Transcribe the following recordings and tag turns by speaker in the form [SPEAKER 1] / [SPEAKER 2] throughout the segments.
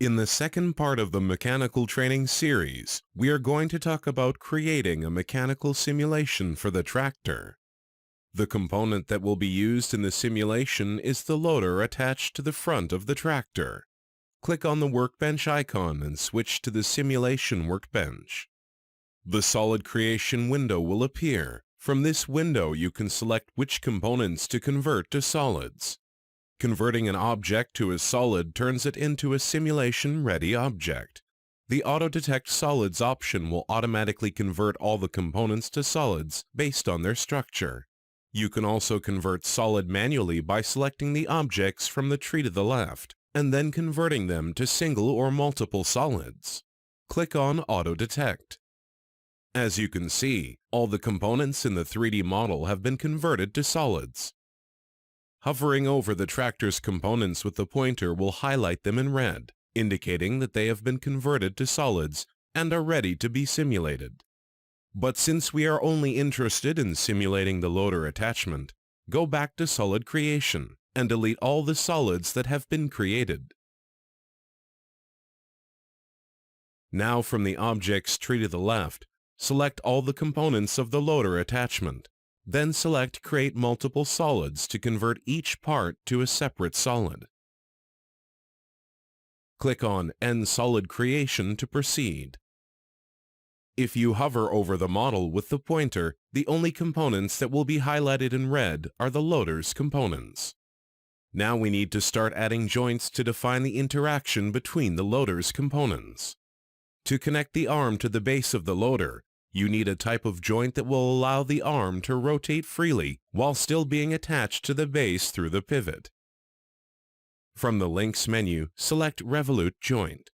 [SPEAKER 1] In the second part of the mechanical training series, we are going to talk about creating a mechanical simulation for the tractor. The component that will be used in the simulation is the loader attached to the front of the tractor. Click on the Workbench icon and switch to the Simulation Workbench. The Solid Creation window will appear. From this window, you can select which components to convert to solids. Converting an object to a solid turns it into a simulation-ready object. The Auto Detect Solids option will automatically convert all the components to solids based on their structure. You can also convert solid manually by selecting the objects from the tree to the left, and then converting them to single or multiple solids. Click on Auto Detect. As you can see, all the components in the 3D model have been converted to solids. Hovering over the tractor's components with the pointer will highlight them in red, indicating that they have been converted to solids and are ready to be simulated. But since we are only interested in simulating the loader attachment, go back to Solid Creation and delete all the solids that have been created. Now from the objects tree to the left, select all the components of the loader attachment. Then select Create Multiple Solids to convert each part to a separate solid. Click on End Solid Creation to proceed. If you hover over the model with the pointer, the only components that will be highlighted in red are the loader's components. Now we need to start adding joints to define the interaction between the loader's components. To connect the arm to the base of the loader, you need a type of joint that will allow the arm to rotate freely while still being attached to the base through the pivot. From the Links menu, select Revolute Joint.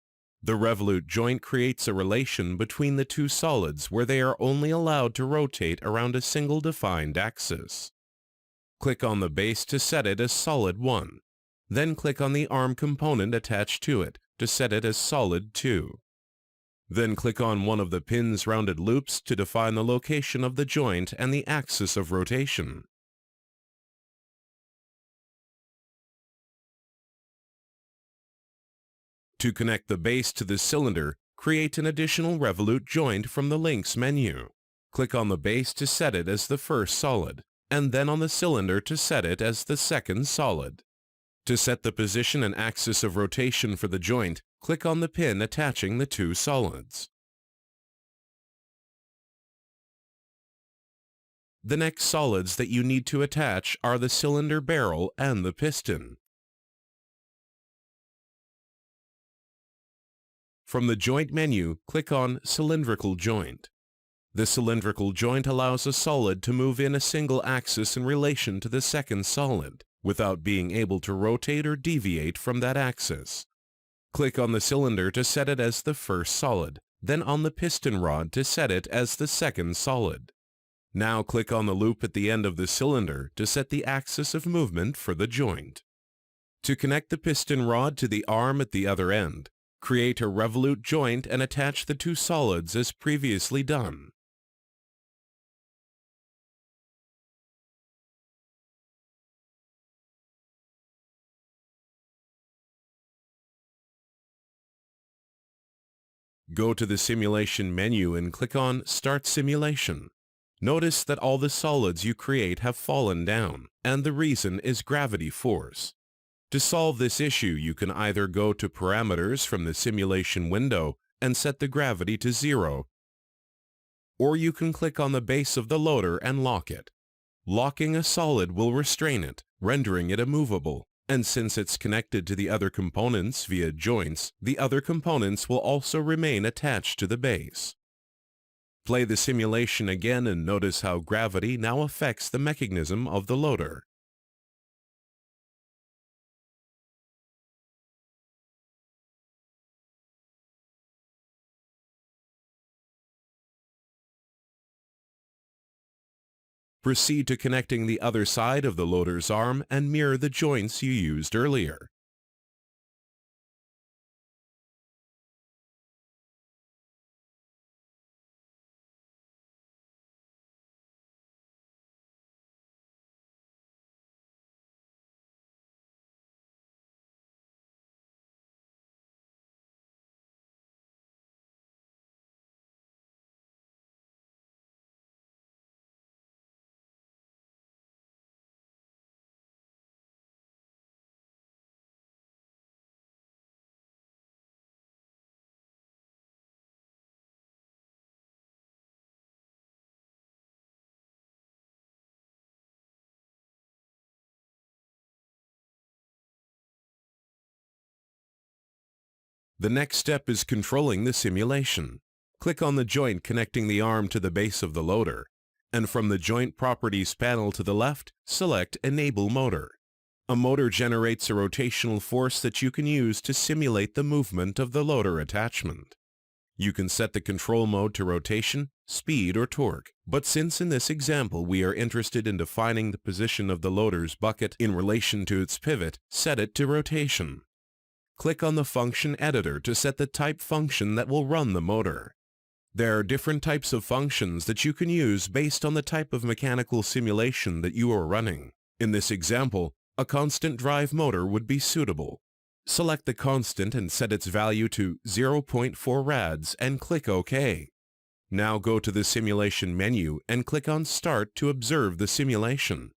[SPEAKER 1] The Revolute joint creates a relation between the two solids where they are only allowed to rotate around a single defined axis. Click on the base to set it as Solid 1. Then click on the arm component attached to it to set it as Solid 2. Then click on one of the pin's rounded loops to define the location of the joint and the axis of rotation. To connect the base to the cylinder, create an additional Revolute joint from the Links menu. Click on the base to set it as the first solid, and then on the cylinder to set it as the second solid. To set the position and axis of rotation for the joint, click on the pin attaching the two solids. The next solids that you need to attach are the cylinder barrel and the piston. From the Joint menu, click on Cylindrical Joint. The cylindrical joint allows a solid to move in a single axis in relation to the second solid, without being able to rotate or deviate from that axis. Click on the cylinder to set it as the first solid, then on the piston rod to set it as the second solid. Now click on the loop at the end of the cylinder to set the axis of movement for the joint. To connect the piston rod to the arm at the other end, create a Revolute joint and attach the two solids as previously done. Go to the Simulation menu and click on Start Simulation. Notice that all the solids you create have fallen down, and the reason is gravity force. To solve this issue, you can either go to Parameters from the Simulation window and set the gravity to 0, or you can click on the base of the loader and lock it. Locking a solid will restrain it, rendering it immovable. And since it's connected to the other components via joints, the other components will also remain attached to the base. Play the simulation again and notice how gravity now affects the mechanism of the loader. Proceed to connecting the other side of the loader's arm and mirror the joints you used earlier. The next step is controlling the simulation. Click on the joint connecting the arm to the base of the loader, and from the Joint Properties panel to the left, select Enable Motor. A motor generates a rotational force that you can use to simulate the movement of the loader attachment. You can set the control mode to rotation, speed, or torque, but since in this example we are interested in defining the position of the loader's bucket in relation to its pivot, set it to rotation. Click on the function editor to set the type function that will run the motor. There are different types of functions that you can use based on the type of mechanical simulation that you are running. In this example, a constant drive motor would be suitable. Select the constant and set its value to 0.4 rads and click OK. Now go to the simulation menu and click on Start to observe the simulation.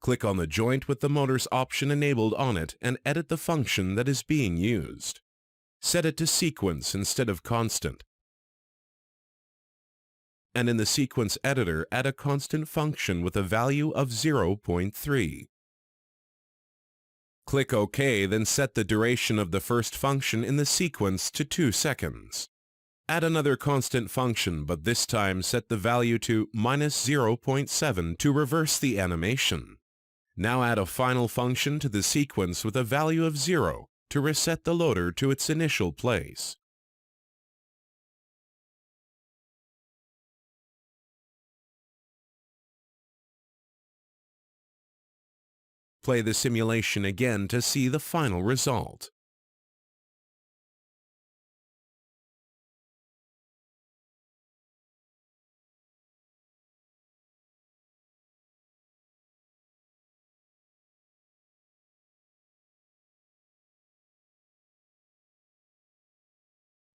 [SPEAKER 1] Click on the joint with the motors option enabled on it and edit the function that is being used. Set it to sequence instead of constant. And in the sequence editor, add a constant function with a value of 0.3. Click OK, then set the duration of the first function in the sequence to 2 seconds. Add another constant function, but this time set the value to -0.7 to reverse the animation. Now add a final function to the sequence with a value of 0 to reset the loader to its initial place. Play the simulation again to see the final result.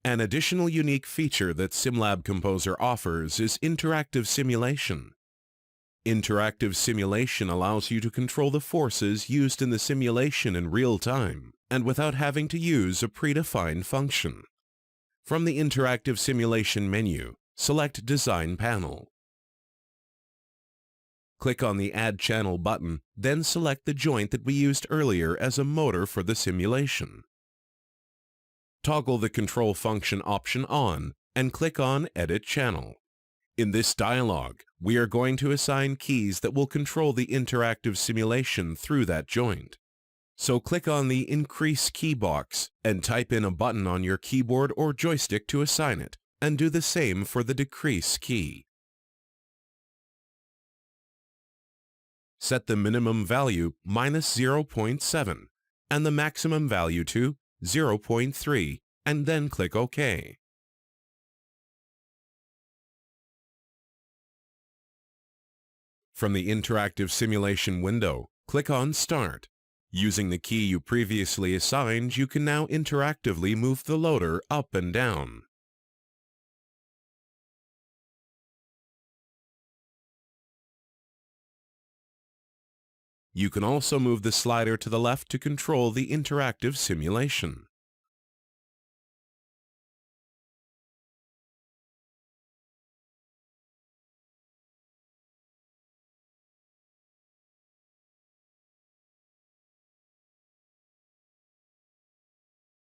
[SPEAKER 1] An additional unique feature that SimLab Composer offers is interactive simulation. Interactive simulation allows you to control the forces used in the simulation in real time and without having to use a predefined function. From the Interactive Simulation menu, select Design Panel. Click on the Add Channel button, then select the joint that we used earlier as a motor for the simulation. Toggle the Control Function option on and click on Edit Channel. In this dialog, we are going to assign keys that will control the interactive simulation through that joint. So click on the Increase Key box and type in a button on your keyboard or joystick to assign it, and do the same for the Decrease key. Set the minimum value -0.7 and the maximum value to 0.3 and then click OK. From the Interactive Simulation window, click on Start. Using the key you previously assigned, you can now interactively move the loader up and down. You can also move the slider to the left to control the interactive simulation.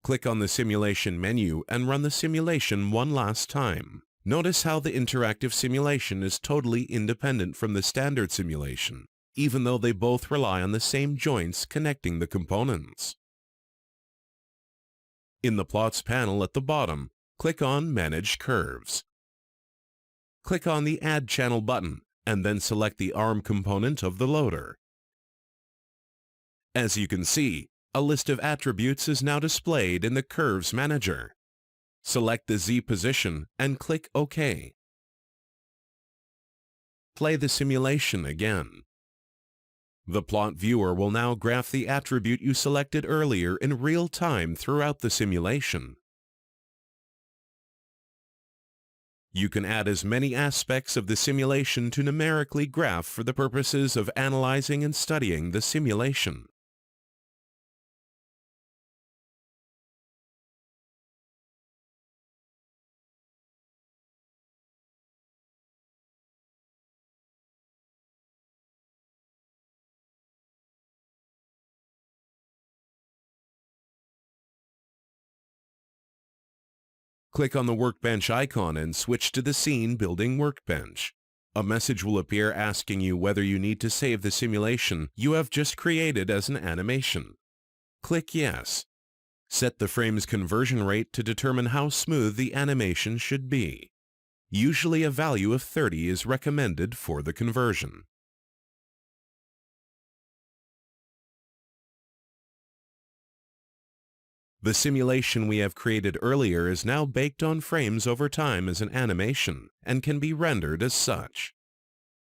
[SPEAKER 1] Click on the Simulation menu and run the simulation one last time. Notice how the interactive simulation is totally independent from the standard simulation, even though they both rely on the same joints connecting the components. In the Plots panel at the bottom, click on Manage Curves. Click on the Add Channel button and then select the arm component of the loader. As you can see, a list of attributes is now displayed in the Curves Manager. Select the Z position and click OK. Play the simulation again. The plot viewer will now graph the attribute you selected earlier in real time throughout the simulation. You can add as many aspects of the simulation to numerically graph for the purposes of analyzing and studying the simulation. Click on the Workbench icon and switch to the Scene Building Workbench. A message will appear asking you whether you need to save the simulation you have just created as an animation. Click Yes. Set the frame's conversion rate to determine how smooth the animation should be. Usually a value of 30 is recommended for the conversion. The simulation we have created earlier is now baked on frames over time as an animation and can be rendered as such.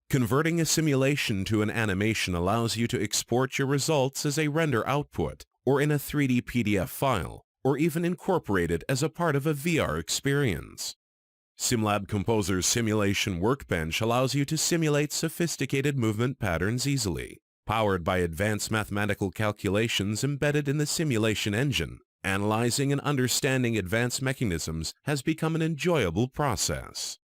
[SPEAKER 1] Converting a simulation to an animation allows you to export your results as a render output or in a 3D PDF file, or even incorporate it as a part of a VR experience. SimLab Composer's Simulation Workbench allows you to simulate sophisticated movement patterns easily. Powered by advanced mathematical calculations embedded in the simulation engine, analyzing and understanding advanced mechanisms has become an enjoyable process.